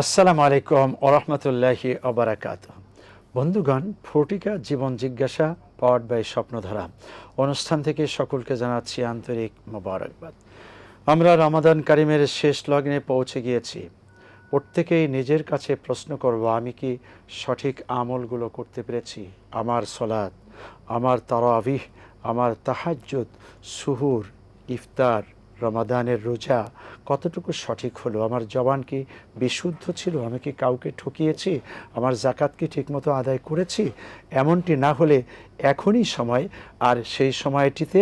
আসসালামু আলাইকুম ওরহমতুল্লাহি ওবারাকাতুহ। বন্ধুগণ, ফটিকা জীবন জিজ্ঞাসা পাওয়ার্ড বাই স্বপ্নধারা অনুষ্ঠান থেকে সকলকে জানাচ্ছি আন্তরিক মোবারকবাদ। আমরা রমাদান কারিমের শেষ লগ্নে পৌঁছে গিয়েছি। প্রত্যেকেই নিজের কাছে প্রশ্ন করব, আমি কি সঠিক আমলগুলো করতে পেরেছি? আমার সলাত, আমার তারাবিহ, আমার তাহাজ্জুদ, সুহুর, ইফতার, রমাদানের রোজা কতটুকু সঠিক হলো? আমার জবান কি বিশুদ্ধ ছিল? আমি কি কাউকে ঠকিয়েছি? আমার জাকাত কি ঠিকমতো আদায় করেছি? এমনটি না হলে এখনই সময়, আর সেই সময়টিতে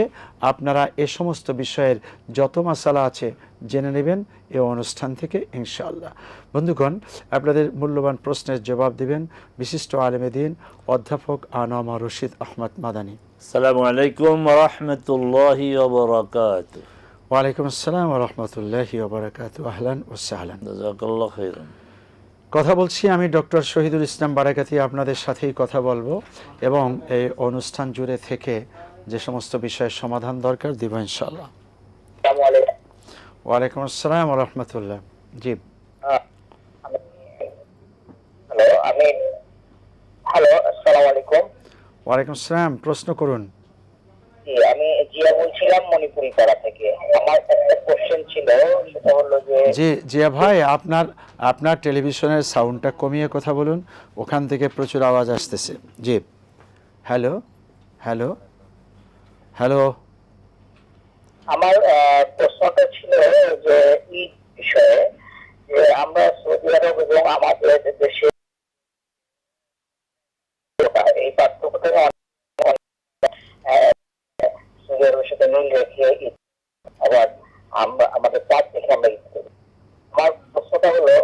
আপনারা এ সমস্ত বিষয়ের যত মাসালা আছে জেনে নেবেন এ অনুষ্ঠান থেকে ইনশাআল্লাহ। বন্ধুগণ, আপনাদের মূল্যবান প্রশ্নের জবাব দেবেন বিশিষ্ট আলেমে দ্বীন অধ্যাপক আনোয়ার রশিদ আহমদ মাদানী। আসসালামু আলাইকুম ওয়া রাহমাতুল্লাহি ওয়া বারাকাতুহু। ওয়ালাইকুম আসসালাম ওয়া রাহমাতুল্লাহি ওয়া বারাকাতুহু। আহলান ওয়া সাহলান। জাযাকাল্লাহু খাইরান। কথা বলছি আমি ডক্টর শহীদুল ইসলাম বারাকাতি। আপনাদের সাথেই কথা বলবো এবং এই অনুষ্ঠান জুড়ে থেকে যে সমস্ত বিষয়ের সমাধান দরকার দিব ইনশাআল্লাহ। ওয়ালাইকুম আসসালাম ওয়া রাহমাতুল্লাহ। জি, হ্যালো, আসসালামু আলাইকুম। ওয়ালাইকুম আসসালাম, প্রশ্ন করুন। জি, আমি জিয়া বলছিলাম মণিপুরি পাড়া থেকে। আমার একটা কোশ্চেন ছিল, সেটা হলো যে জি জিয়া ভাই, আপনার টেলিভিশনের সাউন্ডটা কমিয়ে কথা বলুন, ওখান থেকে প্রচুর আওয়াজ আসতেছে। জি, হ্যালো হ্যালো হ্যালো। আমার প্রশ্নটা ছিল যে ঈদ বিষয়ে, যে আমরা সৌদি আরব এবং আমাদের দেশে এই পার্থক্যটা সৌদি আরবের সাথে মিল রেখে ঈদ, আবার আমরা আমাদের চাঁদ দেখে আমরা ঈদ করি। আমার প্রশ্নটা হলো,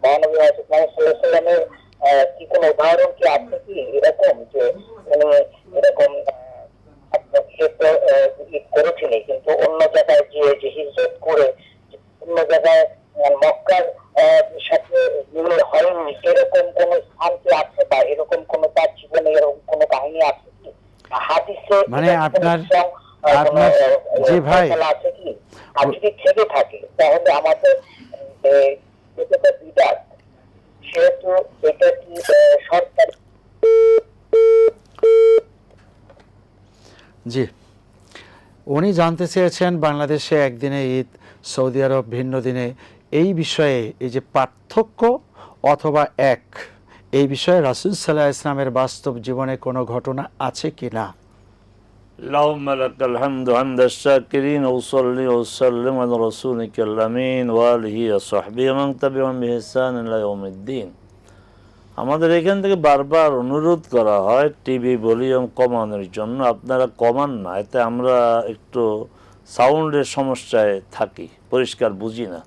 মহানবী হযরত মুহাম্মদ সাল্লাল্লাহু আলাইহি ওয়াসাল্লামের কি কোনো উদাহরণ কি আছে কি এরকম যে উনি এরকম ঈদ করেছেন, কিন্তু অন্য জায়গায় যে হিজরত করে অন্য জায়গায় মক্কার সাথে মিল হয়নি, এরকম কোন স্থান কি আছে, বা এরকম কোন তার জীবনে এরকম কোন কাহিনী আছে কি হাদিসে? মানে আপনার জি ভাই, আছে কি? আর যদি থেকে থাকে তাহলে আমাদের যেটা বিদাত, সেহেতু এটা কি সরকারি? জি, উনি জানতে চেয়েছেন বাংলাদেশে একদিনে ঈদ, সৌদি আরব ভিন্ন দিনে, এই বিষয়ে এই যে পার্থক্য অথবা এক, এই বিষয়ে রাসূল সাল্লাল্লাহু আলাইহি ওয়াসাল্লামের বাস্তব জীবনে কোনো ঘটনা আছে কি না? আল্লাহুম্মা লাকাল হামদু হামদাশ শাকিরিন ওয়া সাল্লি ওয়া সাল্লিম আলা রাসূলিকাল আমিন ওয়া আলিহি ওয়া সাহবিহি মান তাবি'আহুম বিইহসান ইলা ইয়াউমিদ্দিন। আমাদের এখান থেকে বারবার অনুরোধ করা হয় টিভি ভলিউম কমানোর জন্য, আপনারা কমান না, এতে আমরা একটু সাউন্ডের সমস্যায় থাকি, পরিষ্কার বুঝি না।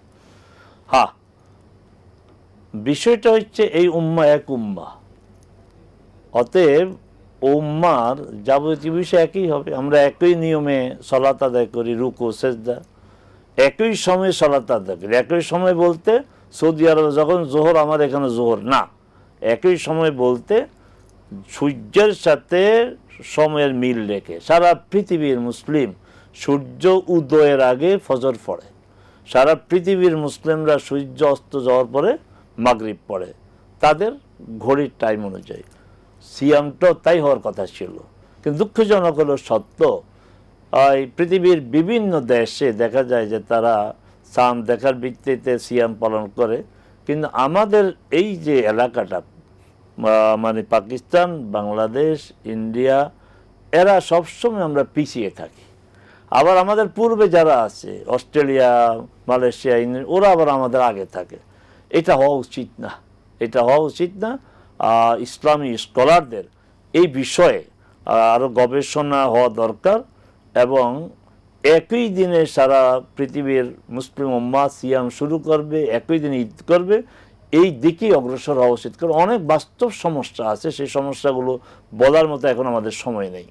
হ্যাঁ, বিষয়টা হচ্ছে এই উম্মাহ এক উম্মাহ, অতএব উম্মার যাবতীয় বিষয় একই হবে। আমরা একই নিয়মে সালাত আদায় করি, রুকু সেজদা একই সময়ে সালাত আদায় করি। একই সময় বলতে সৌদি আরবে যখন জোহর, আমার এখানে জোহর না। একই সময় বলতে সূর্যের সাথে সময়ের মিল রেখে সারা পৃথিবীর মুসলিম সূর্য উদয়ের আগে ফজর পড়ে, সারা পৃথিবীর মুসলিমরা সূর্য অস্ত যাওয়ার পরে মাগরিব পড়ে, তাদের ঘড়ির টাইম অনুযায়ী। সিয়ামটাও তাই হওয়ার কথা ছিল, কিন্তু দুঃখজনক হলো সত্য, এই পৃথিবীর বিভিন্ন দেশে দেখা যায় যে তারা সাম দেখার ভিত্তিতে সিয়াম পালন করে, কিন্তু আমাদের এই যে এলাকাটা মানে পাকিস্তান, বাংলাদেশ, ইন্ডিয়া, এরা সবসময় আমরা পিছিয়ে থাকি। আবার আমাদের পূর্বে যারা আছে অস্ট্রেলিয়া, মালয়েশিয়া, ওরা আবার আমাদের আগে থাকে। এটা হওয়া উচিত না, এটা হওয়া উচিত না। ইসলামী স্কলারদের এই বিষয়ে আরও গবেষণা হওয়া দরকার, এবং একই দিনে সারা পৃথিবীর মুসলিম উম্মাহ সিয়াম শুরু করবে, একই দিনে ঈদ করবে, এই দিকেই অগ্রসর হওয়া উচিত। কারণ অনেক বাস্তব সমস্যা আছে, সেই সমস্যাগুলো বলার মতো এখন আমাদের সময় নেই।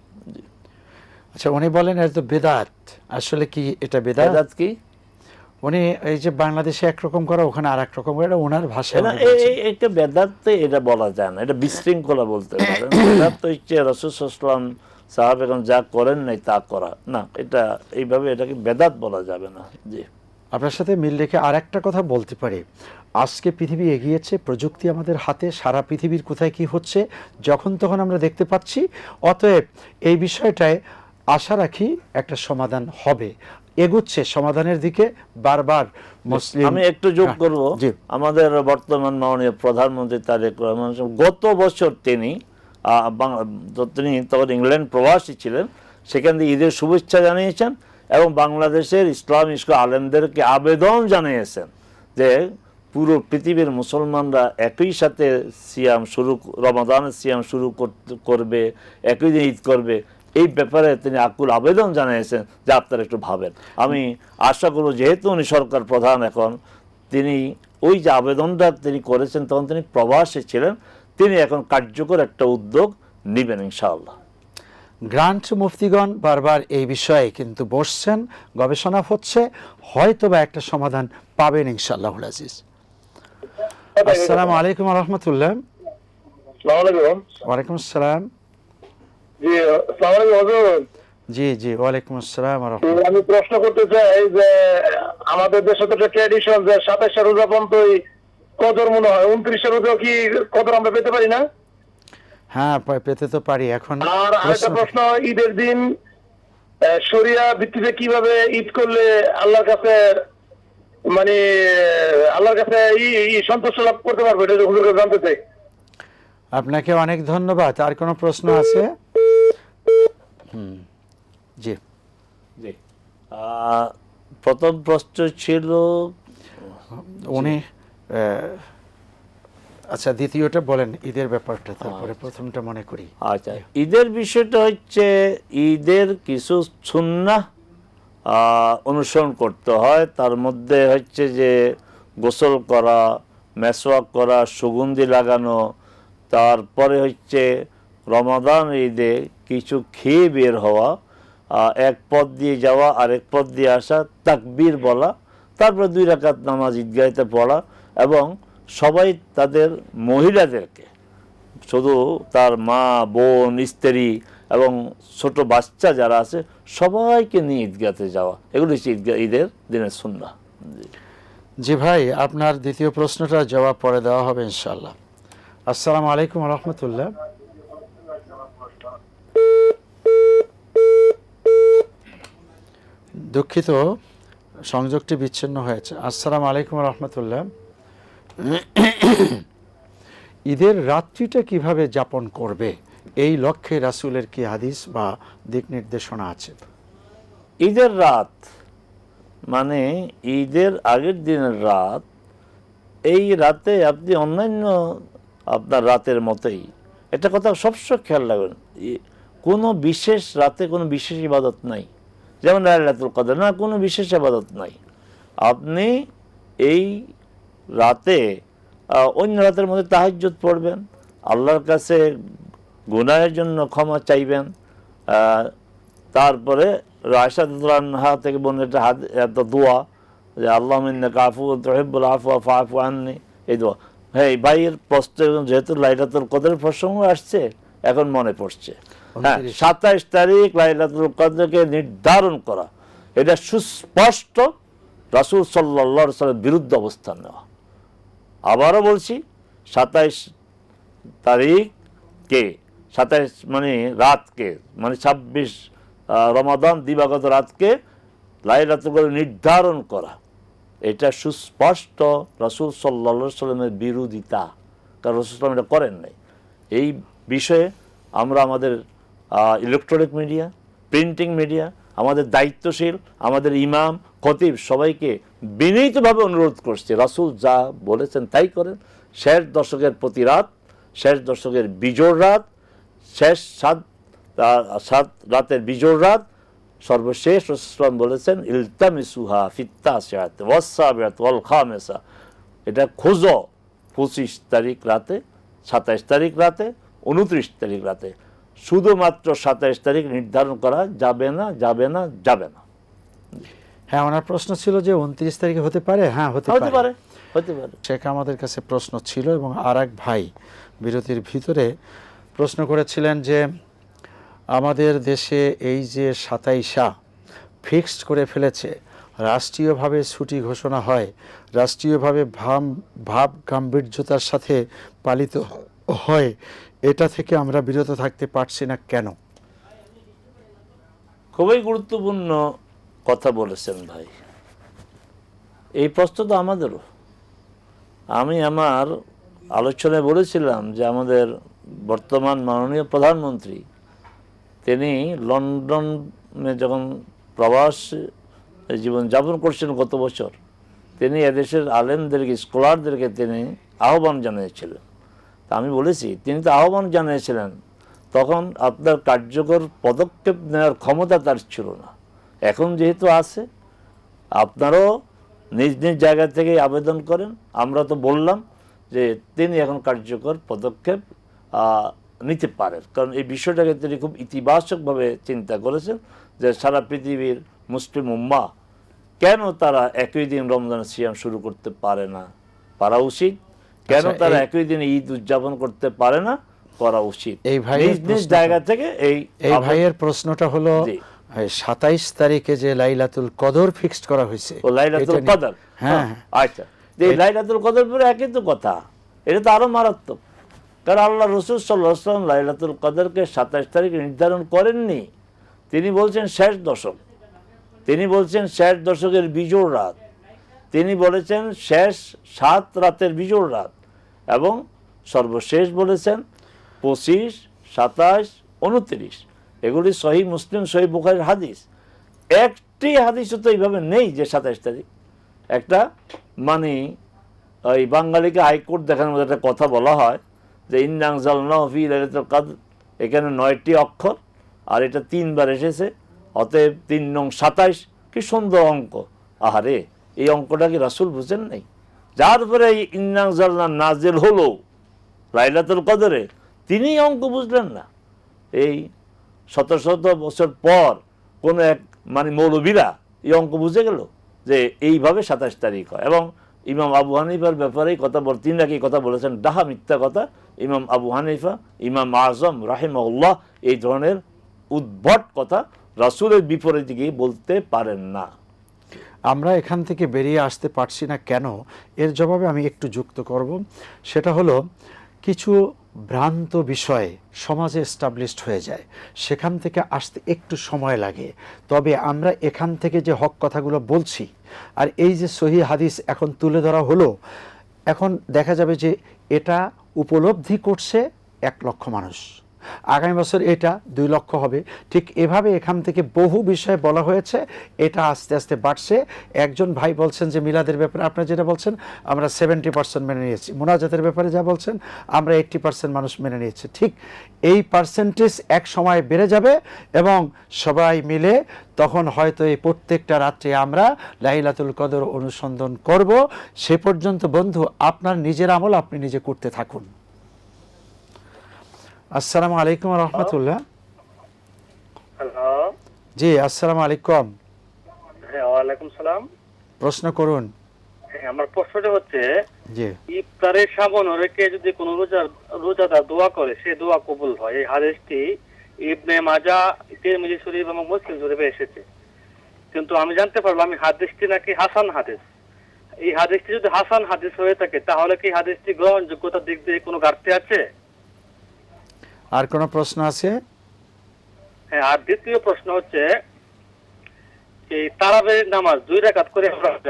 আচ্ছা, উনি বলেন এটা তো বেদাত, আসলে কি এটা বেদাত কি? উনি এই যে বাংলাদেশে একরকম করে ওখানে আর এক রকম করে, এটা ওনার ভাষায় এটা বেদাত এটা বলা যায় না, এটা বিশৃঙ্খলা বলতে পারেন। বেদাত তো হচ্ছে রাসূল সাল্লাল্লাহু আলাইহি ওয়াসাল্লাম সাহাবা এখন যা করেন নাই তা করা না, এটা এইভাবে এটাকে বেদাত বলা যাবে না। জি, আপনার সাথে মিল রেখে আর একটা কথা বলতে পারি, আজকে পৃথিবী এগিয়েছে, প্রযুক্তি আমাদের হাতে, সারা পৃথিবীর কোথায় কি হচ্ছে যখন তখন আমরা দেখতে পাচ্ছি। অতএব এই বিষয়টায় আশা রাখি একটা সমাধান হবে, এগুচ্ছে সমাধানের দিকে বারবার মুসলিম। আমি একটু যোগ করব, জি। আমাদের বর্তমান মাননীয় প্রধানমন্ত্রী তারেক রহমান গত বছর তিনি তখন ইংল্যান্ড প্রবাসী ছিলেন, সেখান থেকে ঈদের শুভেচ্ছা জানিয়েছেন এবং বাংলাদেশের ইসলাম আলেমদেরকে আবেদন জানিয়েছেন যে পুরো পৃথিবীর মুসলমানরা একই সাথে রমাদানের সিয়াম শুরু করবে, একই দিন ঈদ করবে। এই ব্যাপারে তিনি আকুল আবেদন জানিয়েছেন যে আপনারা একটু ভাবেন। আমি আশা করব যেহেতু উনি সরকার প্রধান এখন, তিনি ওই যে আবেদনটা তিনি করেছেন তখন তিনি প্রবাসে ছিলেন, তিনি এখন কার্যকর একটা উদ্যোগ নেবেন ইনশাআল্লাহ। গ্রান্ট মুফতিগণ বারবার এই বিষয়ে কিন্তু বসছেন, গবেষণা হচ্ছে, হয়তোবা একটা সমাধান পাবেন ইনশাআল্লাহুল আজিজ। আসসালামু আলাইকুম ওয়া রাহমাতুল্লাহ। আসসালামু আলাইকুম। ওয়ালাইকুম আসসালাম। জি, আসসালামু আলাইকুম হুজুর। জি জি, ওয়ালাইকুম আসসালাম ওয়া রাহমাতুল্লাহ। আমি প্রশ্ন করতে চাই যে আমাদের দেশে তো একটা ট্র্যাডিশন যে 27 রোজা পর্যন্তই কদর মনে হয়, 29 রোজা কি কদর আমরা পেতে পারি না? হ্যাঁ, পেতে তো পারি। এখন আর আরেকটা প্রশ্ন, ঈদের দিন শরিয়া ভিত্তিতে কিভাবে ঈদ করলে আল্লাহর কাছে মানে আল্লাহর কাছে সন্তুষ্ট লাভ করতে পারবো, এটা হুজুর কাছে জানতে চাই। আপনাকে অনেক ধন্যবাদ। আর কোনো প্রশ্ন আছে? জি জি, প্রথম প্রশ্ন ছিল উনি আচ্ছা, দ্বিতীয়টা বলেন ঈদের ব্যাপারটা, তারপরে প্রথমটা মনে করি। আচ্ছা, ঈদের বিষয়টা হচ্ছে ঈদের কিছু সুন্নাহ অনুসরণ করতে হয়। তার মধ্যে হচ্ছে যে গোসল করা, মেসওয়াক করা, সুগন্ধি লাগানো, তারপরে হচ্ছে রমাদান ঈদে কিছু খেয়ে বের হওয়া, এক পথ দিয়ে যাওয়া আরেক পথ দিয়ে আসা, তাকবীর বলা, তারপরে 2 রাকাত নামাজ ঈদগাহেতে পড়া এবং সবাই তাদের মহিলাদেরকে, শুধু তার মা, বোন, স্ত্রী এবং ছোট বাচ্চা যারা আছে সবাইকে নিয়ে ঈদগাহতে যাওয়া, এগুলো হচ্ছে ঈদের দিনের সুন্নাহ। জি ভাই, আপনার দ্বিতীয় প্রশ্নটা জবাব পরে দেওয়া হবে ইনশাআল্লাহ। আসসালামু আলাইকুম ওয়া রাহমাতুল্লাহ। দুঃখিত, সংযোগটি বিচ্ছিন্ন হয়েছে। আসসালামু আলাইকুম ওয়া রাহমাতুল্লাহ। ঈদের রাত্রিটা কিভাবে যাপন করবে, এই লক্ষ্যে রাসূলের কি হাদিস বা দিক নির্দেশনা আছে? ঈদের রাত মানে ঈদের আগের দিনের রাত, এই রাতে আপনি অন্যান্য আপনার রাতের মতোই, একটা কথা সবসময় খেয়াল রাখবেন, কোনো বিশেষ রাতে কোনো বিশেষ ইবাদত নাই। যেমন লাইলাতুল কদর না, কোনো বিশেষ ইবাদত নাই। আপনি এই রাতে অন্য রাতের মধ্যে তাহাজ্জুদ পড়বেন, আল্লাহর কাছে গুনাহের জন্য ক্ষমা চাইবেন, তারপরে রাশিদুল্লাহ আনহা থেকে বর্ণিত এত দোয়া যে আল্লাহুম্মা ইন্নাকা আফুউন তুহিব্বুল আফওয়া ফাআফু আন্নি, এই দোয়া। হ্যাঁ, ভাইয়ের প্রশ্ন যেহেতু লাইলাতুল কদরের প্রসঙ্গ আসছে এখন মনে পড়ছে। হ্যাঁ, 27 তারিখ লাইলাতুল কদরকে নির্ধারণ করা, এটা সুস্পষ্ট রাসূল সাল্লাল্লাহু আলাইহি ওয়াসাল্লামের বিরুদ্ধে অবস্থান নেওয়া। আবারও বলছি, 27 তারিখকে, 27 মানে রাতকে, মানে 26 রমাদান দিবাগত রাতকে লাইলাতুল কদর নির্ধারণ করা, এটা সুস্পষ্ট রাসূল সাল্লাল্লাহু আলাইহি ওয়াসাল্লামের বিরোধিতা, কারণ রাসূল সাল্লাল্লাহু আলাইহি ওয়াসাল্লাম এটা করেন নাই। এই বিষয়ে আমরা আমাদের ইলেকট্রনিক মিডিয়া, প্রিন্টিং মিডিয়া, আমাদের দায়িত্বশীল, আমাদের ইমাম, খতিব সবাইকে বিনীতভাবে অনুরোধ করছি, রাসূল যা বলেছেন তাই করেন। শেষ দশকের প্রতি রাত, শেষ দশকের বিজোড় রাত, শেষ 7 রাতের বিজোড় রাত, সর্বশেষ রাসূল বলেছেন ইলতামিসুহা ফিত্তাসিআত ওয়াসসাবিআত ওয়াল খামিসা, এটা খোঁজো 25 তারিখ রাতে, 27 তারিখ রাতে, 29 তারিখ রাতে। শুধুমাত্র 27 তারিখ নির্ধারণ করা যাবে না, যাবে না, যাবে না। হ্যাঁ, ওনার প্রশ্ন ছিল যে 29 তারিখে হতে পারে। হ্যাঁ, হতে পারে। শেখ আমাদের কাছে প্রশ্ন ছিল এবং আর এক ভাই বিরতির ভিতরে প্রশ্ন করেছিলেন যে আমাদের দেশে এই যে 27 ফিক্সড করে ফেলেছে, রাষ্ট্রীয়ভাবে ছুটি ঘোষণা হয়, রাষ্ট্রীয়ভাবে ভাব গাম্ভীর্যতার সাথে পালিত হয়, এটা থেকে আমরা বিরত থাকতে পারছি না কেন? খুবই গুরুত্বপূর্ণ কথা বলেছেন ভাই। এই প্রশ্ন তো আমাদেরও। আমি আমার আলোচনায় বলেছিলাম যে আমাদের বর্তমান মাননীয় প্রধানমন্ত্রী তিনি লন্ডনে যখন প্রবাস জীবনযাপন করছেন গত বছর, তিনি এদেশের আলেমদেরকে, স্কলারদেরকে তিনি আহ্বান জানিয়েছিলেন। তা আমি বলেছি, তিনি তো আহ্বান জানিয়েছিলেন, তখন আপনার কার্যকর পদক্ষেপ নেওয়ার ক্ষমতা তার ছিল না। এখন যেহেতু আছে, আপনারাও নিজ নিজ জায়গা থেকে আবেদন করেন। আমরা তো বললাম যে তিনি এখন কার্যকর পদক্ষেপ নিতে পারেন, কারণ এই বিষয়টাকে তিনি খুব ইতিবাচকভাবে চিন্তা করেছেন যে সারা পৃথিবীর মুসলিম উম্মাহ কেন তারা একই দিন রমজান সিয়াম শুরু করতে পারে না, পারা উচিত। কেন তারা একই দিন ঈদ উদযাপন করতে পারে না, করা উচিত। এই নিজ নিজ জায়গা থেকে এই ভাইয়ের প্রশ্নটা হলো 27 তারিখে যে লাইলাতুল কদর ফিক্সড করা হয়েছে, ও লাইলাতুল কদর, হ্যাঁ আচ্ছা, এই লাইলাতুল কদর পরে একই তো কথা, এটা তো আরো মারাত্মক। কারণ আল্লাহ রসুল সাল্লাল্লাহু আলাইহি ওয়াসাল্লাম লাইলাতুল কদরকে 27 তারিখ নির্ধারণ করেননি। তিনি বলছেন শেষ দশক, তিনি বলছেন শেষ দশকের বিজোড় রাত, তিনি বলেছেন শেষ 7 রাতের বিজোড় রাত, এবং সর্বশেষ বলেছেন 25, 27, 29। এগুলি সহিহ মুসলিম, সহিহ বুখারীর হাদিস। একটি হাদিসও তো এইভাবে নেই যে 27 তারিখ। একটা মানে ওই বাঙালিকে হাইকোর্ট দেখানোর মতো একটা কথা বলা হয় যে ইন্না আনজালনাহু ফি লাইলাতুল কদর, এখানে 9টি অক্ষর আর এটা 3 বার এসেছে, অতএব 3 নং 27। কি সুন্দর অঙ্ক! আহারে, এই অঙ্কটা কি রাসূল বুঝেন নাই? যার উপরে এই ইন্না আনজালনা নাজিল হলো লাইলাতুল কদরে, তিনি অঙ্ক বুঝলেন না। এই শত শত বছর পর কোন এক মানে মৌলবীরা এই অঙ্ক বুঝে গেল যে এইভাবে 27 তারিখ হয়। এবং ইমাম আবু হানিফার ব্যাপারেই কথা বল, তিনি নাকি কথা বলেছেন ডাহা মিথ্যা কথা। ইমাম আবু হানিফা, ইমাম আজম রাহিমাহুল্লাহ এই ধরনের উদ্ভট কথা রাসূলের বিপরীতে গিয়ে বলতে পারেন না। আমরা এখান থেকে বেরিয়ে আসতে পারছি না কেন, এর জবাবে আমি একটু যুক্ত করব। সেটা হলো কিছু ভ্রান্ত বিষয় সমাজে এস্টাবলিশড হয়ে যায়, সেখান থেকে আসতে একটু সময় লাগে। তবে আমরা এখান থেকে যে হক কথাগুলো বলছি, আর এই যে সহিহ হাদিস এখন তুলে ধরা হলো, এখন দেখা যাবে যে এটা উপলব্ধি করছে 1 লক্ষ মানুষ, আগামী বছর এটা 2 লক্ষ হবে। ঠিক এভাবে এখান থেকে বহু বিষয় বলা হয়েছে, এটা আস্তে আস্তে বাড়ছে। একজন ভাই বলছেন যে মিলাদের ব্যাপারে আপনারা যেটা বলছেন আমরা 70% মেনে নিয়েছি, মোনাজাতের ব্যাপারে যা বলছেন আমরা 80% মানুষ মেনে নিয়েছে। ঠিক এই পার্সেন্টেজ এক সময় বেড়ে যাবে এবং সবাই মিলে তখন হয়তো এই প্রত্যেকটা রাত্রে আমরা লাইলাতুল কদর অনুসন্ধান করব। সে পর্যন্ত বন্ধু আপনার নিজের আমল আপনি নিজে করতে থাকুন। আসসালামু আলাইকুম ওয়া রাহমাতুল্লাহ। হ্যালো, জি আসসালামু আলাইকুম। হ্যাঁ ওয়ালাইকুম সালাম। প্রশ্ন করুন। হ্যাঁ, আমার প্রশ্নটা হচ্ছে জি, ইফতারের সামনে রেখে যদি কোনো রোজাদার দোয়া করে সে দোয়া কবুল হয়, এই হাদিসটি ইবনে মাজাহ, তিরমিজি শরীফ এবং মুসলিম শরীফে এসেছে। কিন্তু আমি জানতে পারলাম এই হাদিসটি নাকি হাসান হাদিস। এই হাদিসটি যদি হাসান হাদিস হয়ে থাকে তাহলে কি হাদিসটি গ্রহণযোগ্যতার দিক দিয়ে কোনো ঘাটতি আছে? আর কোনো প্রশ্ন আছে? হ্যাঁ, আর দ্বিতীয় প্রশ্ন হচ্ছে এই তারাবির নামাজ 2 রাকাত করে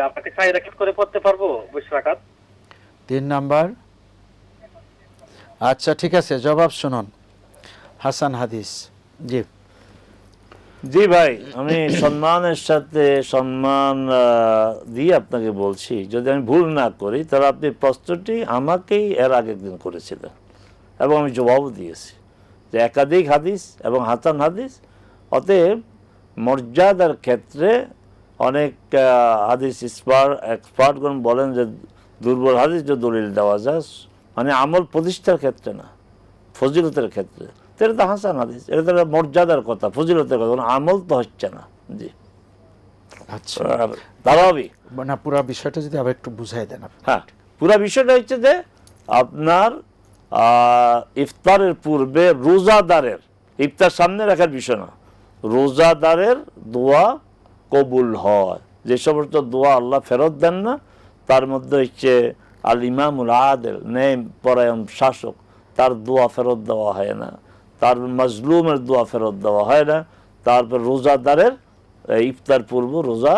আপনাকে 4 রাকাত করে পড়তে পারবো? 20 রাকাত। 3 নাম্বার। আচ্ছা ঠিক আছে, জবাব শুনুন। হাসান হাদিস। জি জি ভাই, আমি সম্মানের সাথে সম্মান দিয়ে আপনাকে বলছি, যদি আমি ভুল না করি তাহলে আপনি প্রশ্নটি আমাকেই এর আগের দিন করেছিলেন এবং আমি জবাবও দিয়েছি যে একাধিক হাদিস এবং হাসান হাদিস। অতএব মর্যাদার ক্ষেত্রে অনেক হাদিস এক্সপার্টগণ বলেন যে দুর্বল হাদিস যে দলিল দেওয়া যায়, মানে আমল প্রতিষ্ঠার ক্ষেত্রে না, ফজিলতের ক্ষেত্রে। এটা তো হাসান হাদিস, এটা তো মর্যাদার কথা, ফজিলতের কথা, আমল তো হচ্ছে না। জি আচ্ছা, দাঁড়াবি না পুরো বিষয়টা যদি আবার একটু বুঝাই দেন। হ্যাঁ, পুরো বিষয়টা হচ্ছে যে আপনার ইফতারের পূর্বে রোজাদারের, ইফতার সামনে রাখার বিষয় না, রোজাদারের দোয়া কবুল হয়। যে সমস্ত দোয়া আল্লাহ ফেরত দেন না তার মধ্যে হচ্ছে আল ইমামুল আদেল, ন্যায় পরায়ণ শাসক, তার দোয়া ফেরত দেওয়া হয় না, তার মাজলুমের দোয়া ফেরত দেওয়া হয় না, তারপর রোজাদারের ইফতার পূর্ব রোজা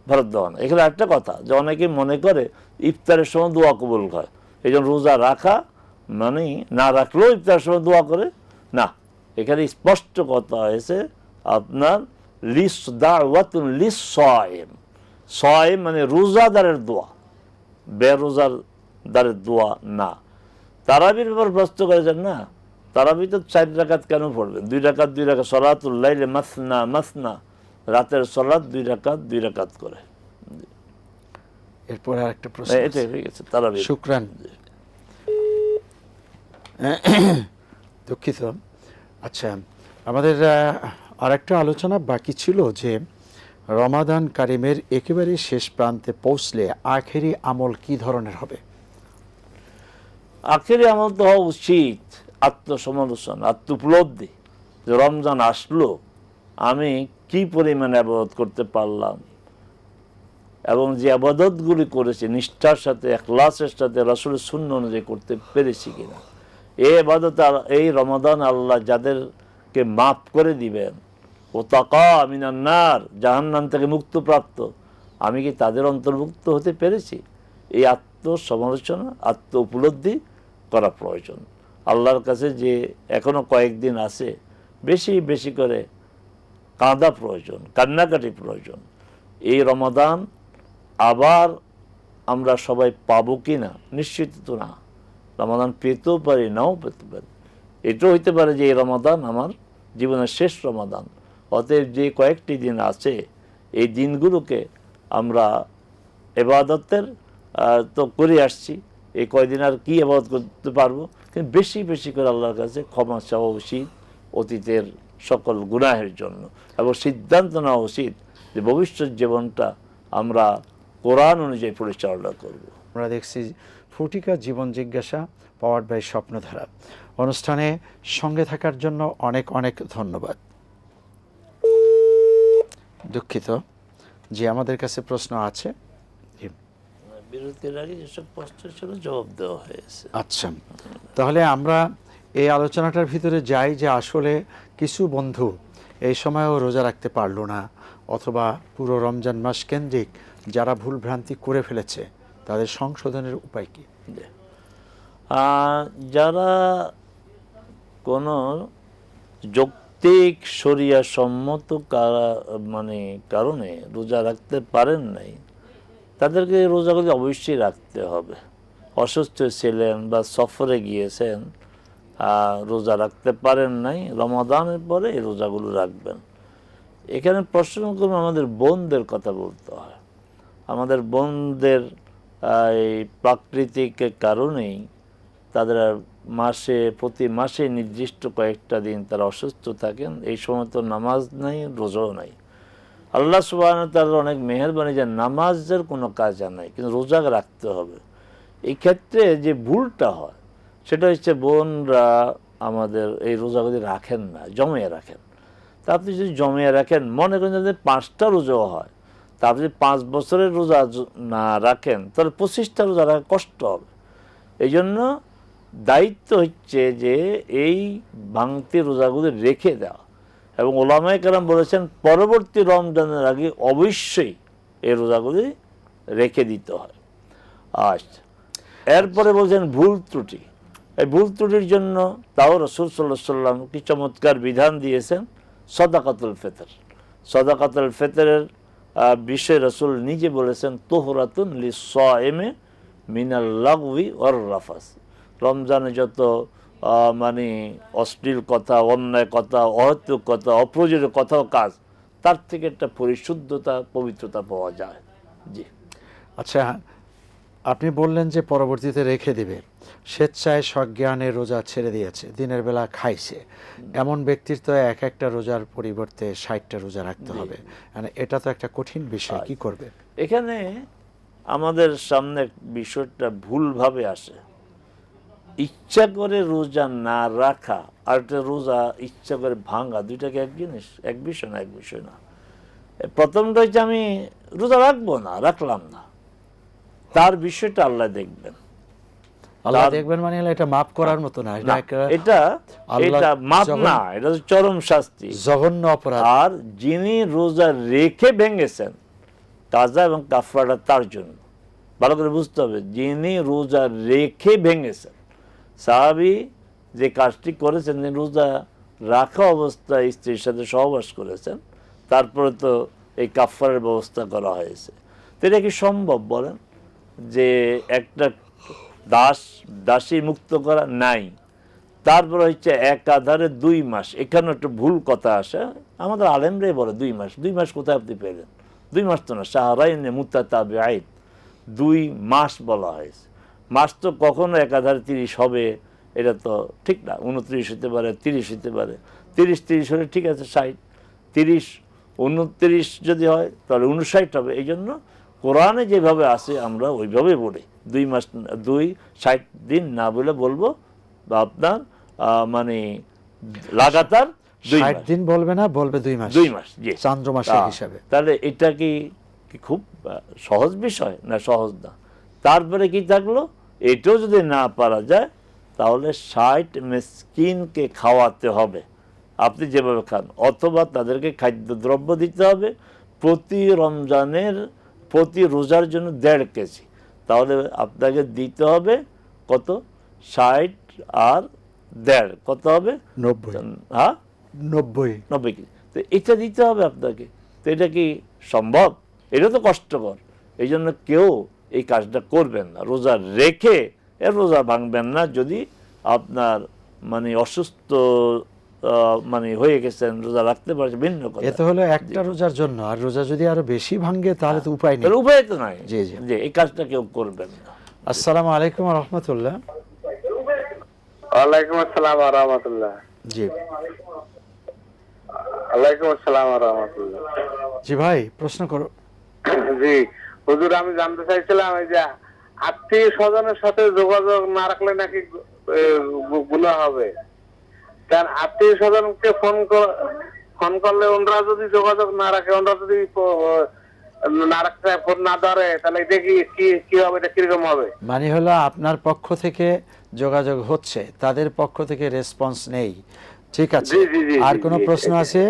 ফেরত দেওয়া না। এখানে একটা কথা যে অনেকে মনে করে ইফতারের সময় দোয়া কবুল হয়, এই জন্য রোজা রাখা মানে না রাখলেও ইফতারের সময় দোয়া করে না। এখানে স্পষ্ট কথা হয়েছে আপনার লিস দাওয়াতুন লিস সায়েম, সায়েম মানে রোজাদারের দোয়া, বেরোজাদারের দোয়া না। তারাবির ব্যাপার প্রশ্ন করেছেন না, তারাবি তো 4 রাকাত কেন পড়বেন? 2 রাকাত 2 রাকাত, সলাতুল লাইলে মাসনা মাসনা, রাতের সলাত 2 রাকাত 2 রাকাত করে। এরপর আরেকটা প্রশ্ন, এটাই হয়ে গেছে তারাবি। শুকরান। দুঃখিত। আচ্ছা, আমাদের আরেকটা আলোচনা বাকি ছিল যে রমাদান কারিমের একেবারে শেষ প্রান্তে পৌঁছলে আখেরি আমল কি ধরনের হবে? আখেরি আমল তো হওয়া উচিত আত্মসমালোচনা, আত্মোপলব্ধি, যে রমজান আসলো, আমি কি পরিমাণ আবাদত করতে পারলাম এবং যে আবাদতগুলি করেছি নিষ্ঠার সাথে ইখলাসের সাথে রাসূলের সুন্নাহ অনুযায়ী করতে পেরেছি কিনা। এই আবাদত এই রমাদান আল্লাহ যাদেরকে মাফ করে দিবেন, ও তাকা মিনান নার, জাহান্নাম থেকে মুক্তপ্রাপ্ত, আমি কি তাদের অন্তর্ভুক্ত হতে পেরেছি? এই আত্মসমালোচনা, আত্ম উপলব্ধি করা প্রয়োজন। আল্লাহর কাছে যে এখনো কয়েকদিন আছে, বেশি বেশি করে কাঁদা প্রয়োজন, কান্নাকাটি প্রয়োজন। এই রমাদান আবার আমরা সবাই পাবো কি না নিশ্চিত তো না, রমাদান পেতেও পারি নাও পেতে পারি। এটাও হইতে পারে যে এই রমাদান আমার জীবনের শেষ রমাদান। অতএব যে কয়েকটি দিন আছে এই দিনগুলোকে আমরা ইবাদতের তো করে আসছি, এই কয়দিন আর কি ইবাদত করতে পারবো, কিন্তু বেশি বেশি করে আল্লাহর কাছে ক্ষমা চাওয়া উচিত অতীতের সকল গুনাহের জন্য, এবং সিদ্ধান্ত নেওয়া উচিত যে ভবিষ্যৎ জীবনটা আমরা কোরআন অনুযায়ী পরিচালনা করব। আমরা দেখছি ফটিকা জীবন জিজ্ঞাসা পাওয়ার্ড বাই স্বপ্নধারা অনুষ্ঠানে সঙ্গে থাকার জন্য অনেক অনেক ধন্যবাদ। দুঃখিত যে আমাদের কাছে প্রশ্ন আছে, বিরতির আগে যেসব প্রশ্ন ছিল জবাব দেওয়া হয়েছে। আচ্ছা, তাহলে আমরা এই আলোচনাটার ভিতরে যাই যে আসলে কিছু বন্ধু এই সময়ও রোজা রাখতে পারলো না, অথবা পুরো রমজান মাস কেন্দ্রিক যারা ভুল ভ্রান্তি করে ফেলেছে তাদের সংশোধনের উপায় কি? যারা কোনো যৌক্তিক শরিয়া সম্মত মানে কারণে রোজা রাখতে পারেন নাই, তাদেরকে রোজাগুলি অবশ্যই রাখতে হবে। অসুস্থ ছিলেন বা সফরে গিয়েছেন, রোজা রাখতে পারেন নাই, রমাদানের পরে এই রোজাগুলো রাখবেন। এখানে প্রশ্ন করুন, আমাদের বোনদের কথা বলতে হয়। আমাদের বোনদের এই প্রাকৃতিক কারণেই তাদের প্রতি মাসে নির্দিষ্ট কয়েকটা দিন তারা অসুস্থ থাকেন। এই সময় তো নামাজ নাই, রোজাও নাই। আল্লাহ সুবহানাহু ওয়া তাআলার অনেক মেহেরবানি যে নামাজের কোনো কাজ নাই, কিন্তু রোজা রাখতে হবে। এই ক্ষেত্রে যে ভুলটা হয় সেটা হচ্ছে বোনরা আমাদের এই রোজাগুলি রাখেন না, জমিয়ে রাখেন। তা আপনি যদি জমিয়ে রাখেন, মনে করেন যদি 5টা রোজাও হয়, তা আপনি যদি 5 বছরের রোজা না রাখেন তাহলে 25টা রোজা রাখা কষ্ট হবে। এই জন্য দায়িত্ব হচ্ছে যে এই ভাঙতি রোজাগুলি রেখে দেওয়া, এবং ওলামায়ে কেরাম বলেছেন পরবর্তী রমজানের আগে অবশ্যই এই রোজাগুলি রেখে দিতে হয়। আচ্ছা, এরপরে বলছেন ভুল ত্রুটি। এই ভুল ত্রুটির জন্য তাও রাসূল সাল্লাল্লাহু আলাইহি ওয়াসাল্লাম কি চমৎকার বিধান দিয়েছেন, সাদাকাতুল ফিতর। সাদাকাতুল ফিতরের বিষয়ে রাসূল নিজে বলেছেন তুহরাতুন লিস-সাইমি মিনাল লাগওয়ি ওয়ার রাফাস। রমজানে যত মানে অশ্লীল কথা, অন্যায় কথা, অহেতুক কথা, অপ্রয়োজনীয় কথা ও কাজ, তার থেকে একটা পরিশুদ্ধতা, পবিত্রতা পাওয়া যায়। জি। আচ্ছা, আপনি বললেন যে পরবর্তীতে রেখে দিবে, স্বেচ্ছায় সজ্ঞানে রোজা ছেড়ে দিয়েছে, দিনের বেলা খাইছে, এমন ব্যক্তির তো একটা রোজার পরিবর্তে 60টা রোজা রাখতে হবে, মানে এটা তো একটা কঠিন বিষয়, কি করবে? এখানে আমাদের সামনে বিষয়টা ভুলভাবে আসে। ইচ্ছা করে রোজা না রাখা আর একটা রোজা ইচ্ছা করে ভাঙা, দুইটাকে এক জিনিস, এক বিষয় না, এক বিষয় না। প্রথমটা হচ্ছে আমি রোজা রাখবো না, রাখলাম না, তার বিষয়টা আল্লাহ দেখবেন। আল্লাহ দেখবেন মানে হলো এটা মাফ করার মতো না, না, এটা এটা মাপ না, এটা তো চরম শাস্তি, জঘন্য অপরাধ। আর যিনি রোজা রেখে ভেঙেছেন কাজা এবং কাফারা তার জন্য ভালো করে বুঝতে হবে। যিনি রোজা রেখে ভেঙেছেন, সাহাবী যে কাজটি করেছেন, তিনি রোজা রাখা অবস্থায় স্ত্রীর সাথে সহবাস করেছেন, তারপরে তো এই কাফারের ব্যবস্থা করা হয়েছে। তো এটা কি সম্ভব বলেন যে একটা দাসী মুক্ত করা? নাই। তারপরে হচ্ছে একাধারে 2 মাস, এখানে একটু ভুল কথা আসে, আমাদের আলেমরাই বলে 2 মাস। 2 মাস কোথায় আপনি পেলেন? 2 মাস তো না, শাহরাইনে মুতাতাবিআইন, 2 মাস বলা হয়েছে। মাস তো কখনো একাধারে 30 হবে এটা তো ঠিক না, 29 হতে পারে, 30 হতে পারে। 30 হলে ঠিক আছে, 60, 30, 29 যদি হয় তাহলে 59 হবে। এই জন্য কোরআনে যেভাবে আছে আমরা ওইভাবে বলি, 2 মাস 60 দিন না বলে বলবো বা আপনার মানে লাগাতার 60 দিন বলবে না, বলবে 2 মাস। 2 মাস, জি, চন্দ্র মাসের হিসাবে। তাহলে এটা কি খুব সহজ বিষয়? না, সহজ না। তারপরে কি থাকলো, এটাও যদি না পারা যায় তাহলে 60 মিসকিনকে খাওয়াতে হবে, আপনি যেভাবে খান, অথবা তাদেরকে খাদ্যদ্রব্য দিতে হবে প্রতি রমজানের, প্রতি রোজার জন্য 1.5 কেজি। তাহলে আপনাকে দিতে হবে কত? 60 আর 1.5 কত হবে? 90। হ্যাঁ, 90 কেজি। তো এটা দিতে হবে আপনাকে। তো এটা কি সম্ভব? এটা তো কষ্টকর। এই জন্য কেউ এই কাজটা করবেন না, রোজা রেখে রোজা ভাঙবেন না। যদি আপনার মানে অসুস্থ মানে হয়ে গেছেন, রোজা রাখতে পারছে ভিন্ন কথা। এতে হলো একটা রোজার জন্য, আর রোজা যদি আরো বেশি ভাঙে তাহলে তো উপায় নেই। উপায় তো নাই, জি জি। যে এই কাজটা কেউ করবেন না। আসসালামু আলাইকুম ওয়া রাহমাতুল্লাহ। ওয়ালাইকুম আসসালাম ওয়া রাহমাতুল্লাহ। জি ওয়ালাইকুম আসসালাম ওয়া রাহমাতুল্লাহ। জি ভাই, প্রশ্ন করো। জি হুজুর, আমি জানতে চাইছিলাম এই যে আত্মীয় স্বজনের সাথে যোগাযোগ না রাখলে নাকি গুনাহ হবে? কারণ আত্মীয় স্বজনকে ফোন করলে ওনারা যদি যোগাযোগ না রাখে, ওনারা যদি না রাখতে, ফোন না ধরে, তাহলে এটা কি হবে? এটা কিরকম হবে? মানে হলো আপনার পক্ষ থেকে যোগাযোগ হচ্ছে, তাদের পক্ষ থেকে রেসপন্স নেই, ঠিক আছে। জি, জি, জি, আর জি, কোনো জি, প্রশ্ন জি, আছে?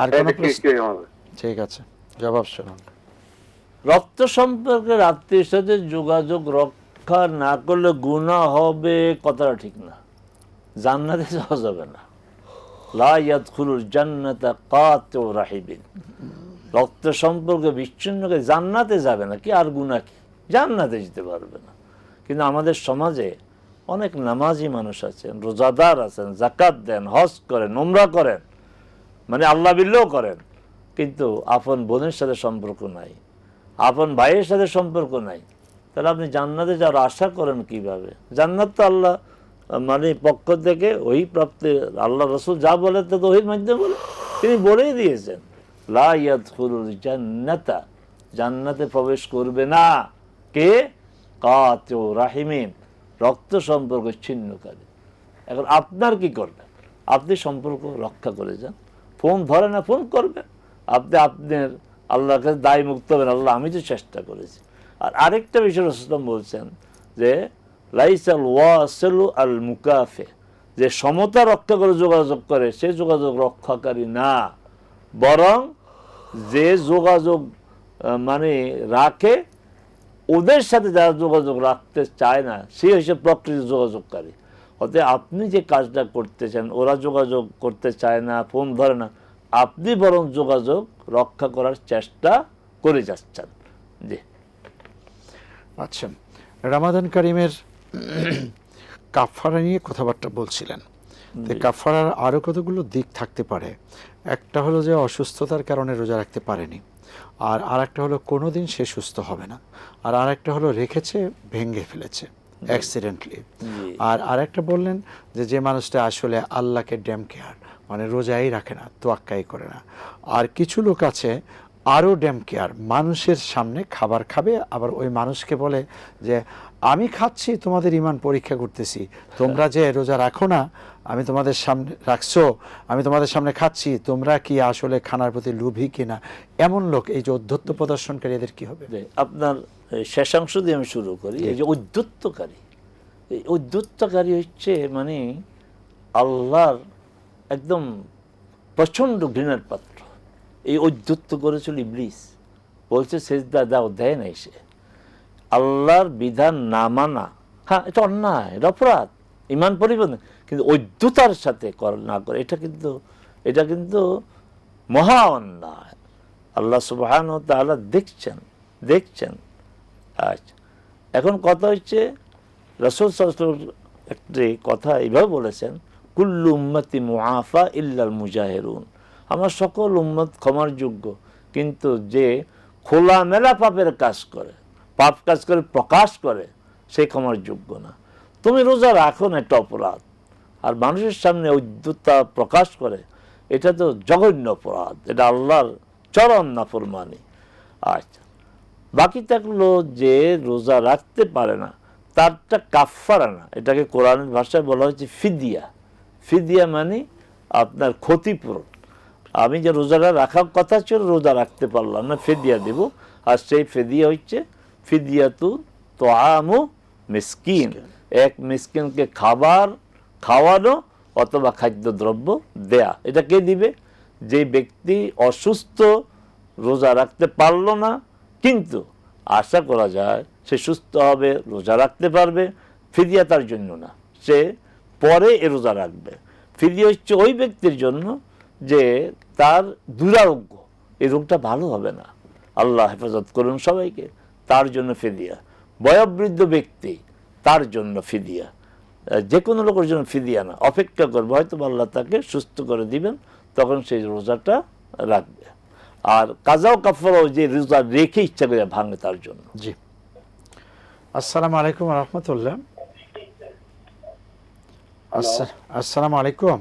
আর কোনো এটা প্রশ্ন? কিরকম হবে? ঠিক আছে, জবাব শুনুন। রক্ত সম্পর্কের আত্মীয়ের সাথে যোগাযোগ রক্ষা না করলে গুনাহ হবে, কথাটা ঠিক না। জান্নাতে যাওয়া যাবে না। লা ইয়াদখুলুল জান্নাতা কাতিউ রাহিবিন। রক্ত সম্পর্কে বিচ্ছিন্নকে জান্নাতে যাবে না, কি আর গুনাহ কি? জান্নাতে যেতে পারবে না। কিন্তু আমাদের সমাজে অনেক নামাজি মানুষ আছেন, রোজাদার আছেন, যাকাত দেন, হজ করেন, উমরা করেন, মানে আল্লাহ বিল্লাহ করেন, কিন্তু আপন বোনের সাথে সম্পর্ক নাই, আপন ভাইয়ের সাথে সম্পর্ক নাই। তাহলে আপনি জান্নাতে যাওয়ার আশা করেন কিভাবে? জান্নাত তো আল্লাহ মানে পক্ষ থেকে ওই প্রাপ্তি, আল্লাহ রসুল যা বলে তো ওহির মাধ্যমে বলে, তিনি বলেই দিয়েছেন লা ইয়াদখুলুল জান্নাতা, জান্নাতে প্রবেশ করবে না কে? কাতিউ রাহিমিন, রক্ত সম্পর্ক ছিন্নকারী। এখন আপনার কি করবেন? আপনি সম্পর্ক রক্ষা করে যান, ফোন ধরে না, ফোন করবেন, আপনি আপনার আল্লাহর কাছে দায় মুক্ত হবেন, আল্লাহ আমি তো চেষ্টা করেছি। আর আরেকটা বিষয় রাসূল বলছেন যে লাইসাল ওয়াসিলু আল মুকাফে, যে সমতা রক্ষা করে যোগাযোগ করে সে যোগাযোগ রক্ষাকারী না, বরং যে যোগাযোগ মানে রাখে ওদের সাথে যারা যোগাযোগ রাখতে চায় না সে হচ্ছে প্রকৃত যোগাযোগকারী। অতএব আপনি যে কাজটা করতে চান, ওরা যোগাযোগ করতে চায় না, ফোন ধরে না, আপনি বরং যোগাযোগ রক্ষা করার চেষ্টা করে যাচ্ছেন। জি। আচ্ছা, রমাদান করিমের কাফারা নিয়ে কথাবার্তা বলছিলেন। তো কাফারার আরও কতগুলো দিক থাকতে পারে। একটা হলো যে অসুস্থতার কারণে রোজা রাখতে পারেনি, আর আরেকটা হলো কোনো দিন সে সুস্থ হবে না, আর আরেকটা হলো রেখেছে ভেঙে ফেলেছে অ্যাক্সিডেন্টলি, আর আরেকটা বললেন যে মানুষটা আসলে আল্লাহকে ড্যাম কেয়ার, মানে রোজাই রাখে না, তোয়াক্কাই করে না। আর কিছু লোক আছে আরও ড্যাম কেয়ার, মানুষের সামনে খাবার খাবে, আবার ওই মানুষকে বলে যে আমি খাচ্ছি তোমাদের ঈমান পরীক্ষা করতেছি, তোমরা যে রোজা রাখো না, আমি তোমাদের সামনে রাখছো, আমি তোমাদের সামনে খাচ্ছি, তোমরা কি আসলে খানার প্রতি লোভী কিনা, এমন লোক, এই যে ঔদ্ধত্য প্রদর্শনকারী, এদের কি হবে? আপনার শেষাংশ দিয়ে আমি শুরু করি। এই যে ঔদ্ধত্যকারী, এই ঔদ্ধত্যকারী হচ্ছে মানে আল্লাহর একদম প্রচণ্ড ঘৃণার পাত্র। এই ঔদ্ধত্য করেছিল ইবলিস, বলছে সেজদা দাও, দেয় নাই সে। আল্লাহর বিধান না মানা, হ্যাঁ এটা অন্যায়, এটা অপরাধ, ইমান পরিবর্তন, কিন্তু ঔদ্ধতার সাথে না করে এটা কিন্তু মহা অন্যায়। আল্লাহ সুবহানাহু ওয়া তাআলা দেখছেন। আচ্ছা, এখন কথা হচ্ছে রাসূল সাল্লাল্লাহু আলাইহি ওয়াসাল্লাম একটি কথা এইভাবে বলেছেন, কুল্লু উম্মতি মুআফা ইল্লাল মুজাহিরুন, আমার সকল উম্মত ক্ষমার যোগ্য, কিন্তু যে খোলামেলা পাপের কাজ করে, পাপ কাজ করে প্রকাশ করে, সে ক্ষমার যোগ্য না। তুমি রোজা রাখো না, একটা অপরাধ, আর মানুষের সামনে ঔদ্ধত্যা প্রকাশ করে, এটা তো জঘন্য অপরাধ, এটা আল্লাহর চরম নাফরমানি। আচ্ছা, বাকি থাকলো যে রোজা রাখতে পারে না, তারটা কাফফারা না, এটাকে কোরআনের ভাষায় বলা হচ্ছে ফিদিয়া। ফিদিয়া মানে আপনার ক্ষতিপূরণ। আমি যে রোজাটা রাখার কথা ছিল, রোজা রাখতে পারলাম না, ফিদিয়া দেব। আর সেই ফিদিয়া হচ্ছে ফিদিয়াতু তোআমু মিসকিন, এক মিসকিনকে খাওয়ানো অথবা খাদ্যদ্রব্য দেয়া। এটা কে দিবে? যে ব্যক্তি অসুস্থ, রোজা রাখতে পারলো না, কিন্তু আশা করা যায় সে সুস্থ হবে, রোজা রাখতে পারবে, ফিদিয়া তার জন্য না, সে পরে এ রোজা রাখবে। ফিদিয়া হচ্ছে ওই ব্যক্তির জন্য যে তার দুরারোগ্য, এই রোগটা ভালো হবে না, আল্লাহ হেফাজত করুন সবাইকে, তার জন্য ফিদিয়া। বয়োবৃদ্ধ ব্যক্তি, তার জন্য ফিদিয়া। যে কোনো লোকের জন্য ফিদিয়া না, অপেক্ষা করবে, হয়তো আল্লাহ তাকে সুস্থ করে দিবেন, তখন সেই রোজাটা রাখবে। আর কাজাও কাফারাও যে রোজা রেখে ইচ্ছা করে ভাঙে, তার জন্য। জি, আসসালামু আলাইকুম ওয়া রাহমাতুল্লাহ। আসসালামু আলাইকুম।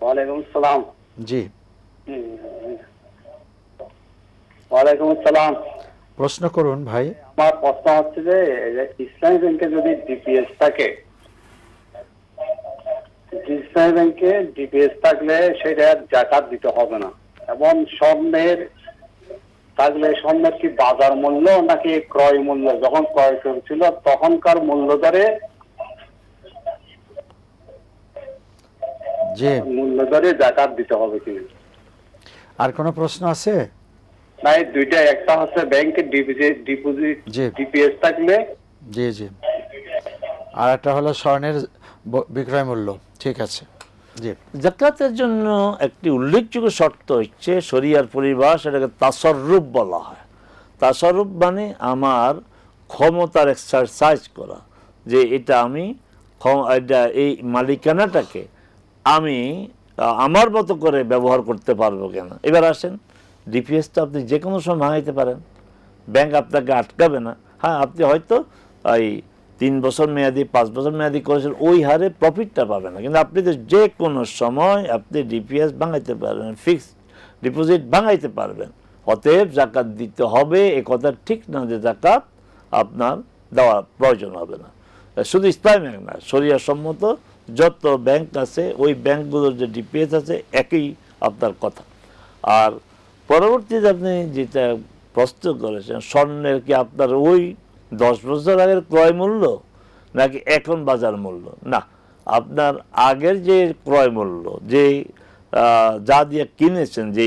ওয়ালাইকুম আসসালাম। জি, ওয়ালাইকুম আসসালাম। প্রশ্ন করুন ভাই। আমার প্রশ্ন হচ্ছে যে ইসলামী ব্যাংকে যদি ডিপিএস থাকে, ইসলামী ব্যাংকে ডিপিএস থাকলে সেটা জাকাত দিতে হবে না, এবং স্বর্ণের থাকলে স্বর্ণের কি বাজার মূল্য নাকি ক্রয় মূল্য, যখন ক্রয় করেছিল তখনকার মূল্য ধরে জাকাত দিতে হবে কিনা? আর কোনো প্রশ্ন আছে? না, এই দুইটা, একটা হচ্ছে ব্যাংকের ডিপোজিট ডিপিএস থাকলে, জি, আর একটা হলো স্বর্ণের বিক্রয় মূল্য। ঠিক আছে, জি। যাকাতের জন্য একটি উল্লেখযোগ্য শর্ত হচ্ছে শরিয়ার পরিভাষা, এটাকে তাসররুফ বলা হয়। তাসররুফ মানে আমার ক্ষমতার এক্সারসাইজ করা, যে এটা আমি এই মালিকানাটাকে আমি আমার মতো করে ব্যবহার করতে পারবো কেন। এবার আসেন, ডিপিএসটা আপনি যে কোনো সময় ভাঙাইতে পারেন, ব্যাংক আপনাকে আটকাবে না। হ্যাঁ, আপনি হয়তো এই 3 বছর মেয়াদি, 5 বছর মেয়াদি করেছেন, ওই হারে প্রফিটটা পাবে না, কিন্তু আপনি তো যে কোনো সময় আপনি ডিপিএস ভাঙাইতে পারবেন, ফিক্সড ডিপোজিট ভাঙাইতে পারবেন। অতএব জাকাত দিতে হবে, এ কথা ঠিক না যে জাকাত আপনার দেওয়ার প্রয়োজন হবে না। শুধু ইসলামী ব্যাংক না, শরিয়া সম্মত যত ব্যাংক আছে, ওই ব্যাংকগুলোর যে ডিপিএস আছে, একই আপনার কথা। আর পরবর্তীতে আপনি যেটা প্রশ্ন করেছেন, স্বর্ণের কি আপনার ওই 10 বছর আগের ক্রয় মূল্য নাকি এখন বাজার মূল্য? না, আপনার আগের যে ক্রয় মূল্য, যে যা দিয়ে কিনেছেন যে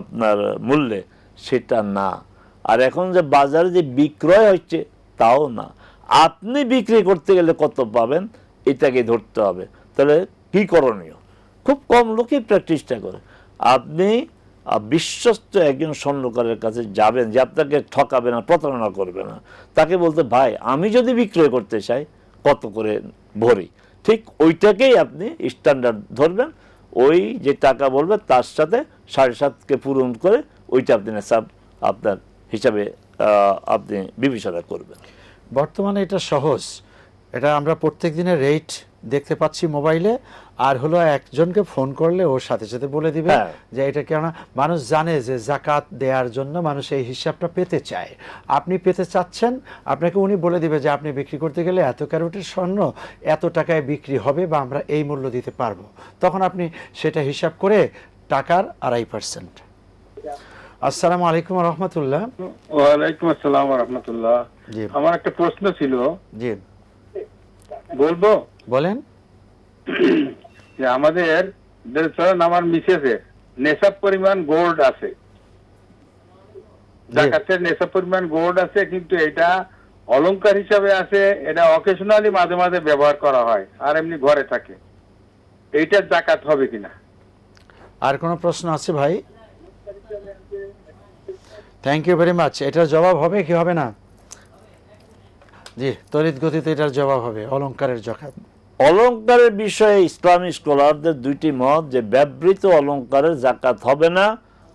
আপনার মূল্যে, সেটা না। আর এখন যে বাজারে যে বিক্রয় হচ্ছে, তাও না। আপনি বিক্রি করতে গেলে কত পাবেন, এটাকে ধরতে হবে। তাহলে কি করণীয়? খুব কম লোকই প্র্যাকটিসটা করে। আপনি বিশ্বস্ত একজন স্বর্ণকারের কাছে যাবেন, যে আপনাকে ঠকাবে না, প্রতারণা করবে না। তাকে বলতে, ভাই আমি যদি বিক্রয় করতে চাই কত করে ভরি, ঠিক ওইটাকেই আপনি স্ট্যান্ডার্ড ধরবেন। ওই যে টাকা বলবে তার সাথে 7.5কে পূরণ করে ওইটা আপনি আপনার হিসাবে আপনি বিবেচনা করবেন। বর্তমানে এটা সহজ, এটা আমরা প্রত্যেক দিনের রেট দেখতে পাচ্ছি মোবাইলে, আর হলো একজনকে ফোন করলে ওর সাথে সাথে বলে দিবে হ্যাঁ। যে এটা কেন মানুষ জানে যে জাকাত দেওয়ার জন্য মানুষ এই হিসাবটা পেতে চায়। আপনি পেতে চাচ্ছেন, আপনাকে উনি বলে দিবে যে আপনি বিক্রি করতে গেলে এত ক্যারেটের স্বর্ণ এত টাকায় বিক্রি হবে বা আমরা এই মূল্য দিতে পারবো, তখন আপনি সেটা হিসাব করে টাকার 2.5%। আসসালামু আলাইকুম রহমতুল্লাহ। ওয়ালাইকুম আসসালাম ওয়া রাহমাতুল্লাহ। জি আমার একটা প্রশ্ন ছিল, জি বলবো? বলেন। যে আমাদের ধরেন আমার মিসেসের নেশাব পরিমাণ গোল্ড আছে, জাকাতের নেশাব পরিমাণ গোল্ড আছে, কিন্তু এটা অলংকার হিসাবে আছে, এটা অকেশনালি মাঝে মাঝে ব্যবহার করা হয় আর এমনি ঘরে থাকে, এইটার জাকাত হবে কিনা? আর কোনো প্রশ্ন আছে ভাই? Thank you very much. এটার জবাব হবে কি হবে না? জি, তড়িৎ গতিতে এটার জবাব হবে অলংকারের জাকাত। অলংকারের বিষয়ে ইসলামী স্কলারদের দুইটি মত, যে ব্যবহৃত অলংকারের জাকাত হবে না,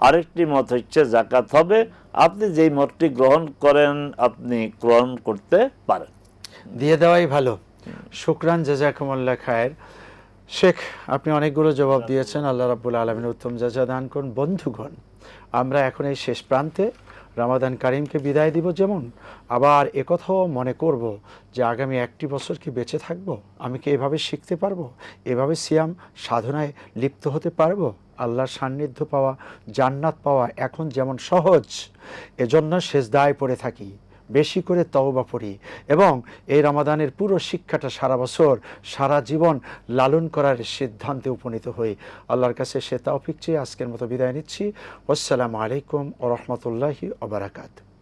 আরেকটি মত হচ্ছে জাকাত হবে। আপনি যেই মতটি গ্রহণ করেন আপনি গ্রহণ করতে পারেন, দিয়ে দেওয়াই ভালো। শুকরান, জাযাকুমুল্লাহ খায়ের। শেখ, আপনি অনেকগুলো জবাব দিয়েছেন, আল্লাহ রাব্বুল আলামিন উত্তম জাযা দান করুন। বন্ধুগণ, আমরা এখন এই শেষ প্রান্তে রমাদান কারিমকে বিদায় দিব, যেমন আবার একথাও মনে করব যে আগামী 1টি বছর কি বেঁচে থাকব, আমি কি এভাবে শিখতে পারবো, এভাবে সিয়াম সাধনায় লিপ্ত হতে পারবো। আল্লাহর সান্নিধ্য পাওয়া, জান্নাত পাওয়া এখন যেমন সহজ, এজন্য সেজদায় পড়ে থাকি, বেশি করে তওবা পড়ি এবং এই রমাদানের পুরো শিক্ষাটা সারা বছর সারা জীবন লালন করার সিদ্ধান্তে উপনীত হই। আল্লাহর কাছে সে তৌফিক চেয়ে আজকের মতো বিদায় নিচ্ছি। আসসালামু আলাইকুম ওয়া রাহমাতুল্লাহি ওয়া বারাকাতুহু।